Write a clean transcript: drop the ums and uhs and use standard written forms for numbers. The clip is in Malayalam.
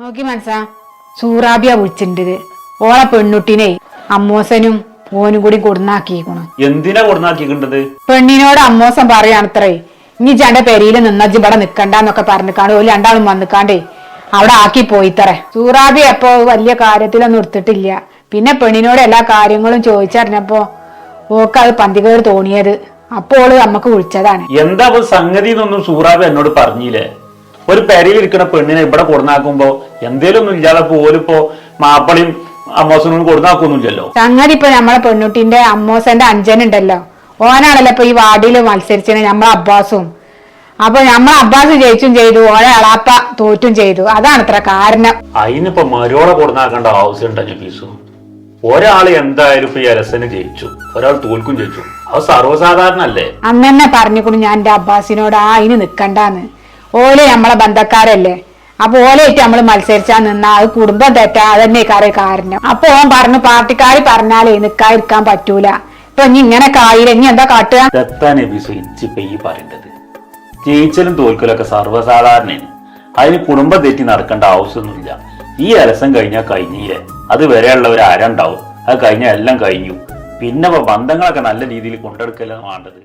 നോക്കി മനസ്സാ സൂറാബിയ വിളിച്ചിട്ടുണ്ട്. ഓളെ പെണ്ണുട്ടിനെ അമ്മോസനും ഓനും കൂടി കൊടുന്നാക്കിക്കണു. എന്തിനാ കൊടുന്നാക്കിണ്ടത്? പെണ്ണിനോട് അമ്മോസൻ പറയാണത്രേ, ഇനി ചന്റെ പെരിയില് നിന്നജ് ഇവിടെ നിക്കണ്ടെന്നൊക്കെ പറഞ്ഞിക്കാണ്ട് ഓല് രണ്ടാളും വന്നിക്കാണ്ടേ അവിടെ ആക്കി പോയിത്തറേ. സൂറാബി അപ്പോ വലിയ കാര്യത്തിലൊന്നും എടുത്തിട്ടില്ല. പിന്നെ പെണ്ണിനോട് എല്ലാ കാര്യങ്ങളും ചോദിച്ചറിഞ്ഞപ്പോ ഓക്ക് അത് പന്തികേട് തോന്നിയത്. അപ്പോൾ നമ്മക്ക് വിളിച്ചതാണ്. എന്താ സംഗതി എന്നൊന്നും സൂറാബി എന്നോട് പറഞ്ഞില്ലേ? ഒരു പെരയിലിരിക്കുന്ന പെണ്ണിനെ ഇവിടെ കൊടുന്നാക്കുമ്പോ എന്തേലും ഒന്നും ഇല്ലാതെ പോലിപ്പോ മാപ്പിളയും അമ്മോസനും കൊടുന്നാക്കൊന്നുമില്ലല്ലോ. സംഗതി ഇപ്പൊ നമ്മളെ പെണ്ണുട്ടിന്റെ അമ്മോസന്റെ അഞ്ചനുണ്ടല്ലോ, ഓനാണല്ലോ ഇപ്പൊ ഈ വാർഡില് മത്സരിച്ചത്, നമ്മളെ അബ്ബാസും. അപ്പൊ നമ്മളെ അബ്ബാസ് ജയിച്ചും ചെയ്തു, ഓളെ അളാപ്പ തോറ്റും ചെയ്തു. അതാണ് ഇത്ര കാരണം. അതിനിപ്പോ മരോളെ കൊടുന്നാക്കേണ്ട ആവശ്യമുണ്ടോ ഫീസു? ഒരാള് എന്തായാലും ഇപ്പൊ ഈ എലസന് ജയിച്ചു, ഒരാൾ തോൽക്കും ജയിച്ചു. അത് സർവ്വസാധാരണ അല്ലേ? അന്നെ പറഞ്ഞുകൊണ്ട് ഞാൻ എന്റെ അബ്ബാസിനോട് അതിന് നിക്കണ്ടാന്ന്. ഓലെ നമ്മളെ ബന്ധക്കാരല്ലേ, അപ്പൊ ഓലായിട്ട് നമ്മള് മത്സരിച്ചാ നിന്നാ അത് കുടുംബം തെറ്റാ, അതന്നെ കാരണം. അപ്പൊ ഓൻ പറഞ്ഞു പാർട്ടിക്കാര് പറഞ്ഞാലേ നിക്കാതിരിക്കാൻ പറ്റൂല. ഇപ്പൊ ഇനി ഇങ്ങനെ കായില്ല, ഇനി എന്താ കാട്ടുക? തെത്താൻ എബിസു ഇച്ചിപ്പ ഈ പറയേണ്ടത് ജയിച്ചലും തോൽക്കലൊക്കെ സർവ്വസാധാരണയാണ്. അതിന് കുടുംബം തെറ്റി നടക്കേണ്ട ആവശ്യമൊന്നുമില്ല. ഈ എലസം കഴിഞ്ഞാൽ കഴിഞ്ഞില്ലേ, അത് വരെയുള്ളവർ ആരുണ്ടാവും. അത് കഴിഞ്ഞാൽ എല്ലാം കഴിഞ്ഞു. പിന്നെ ബന്ധങ്ങളൊക്കെ നല്ല രീതിയിൽ കൊണ്ടെടുക്കലാണ് വേണ്ടത്.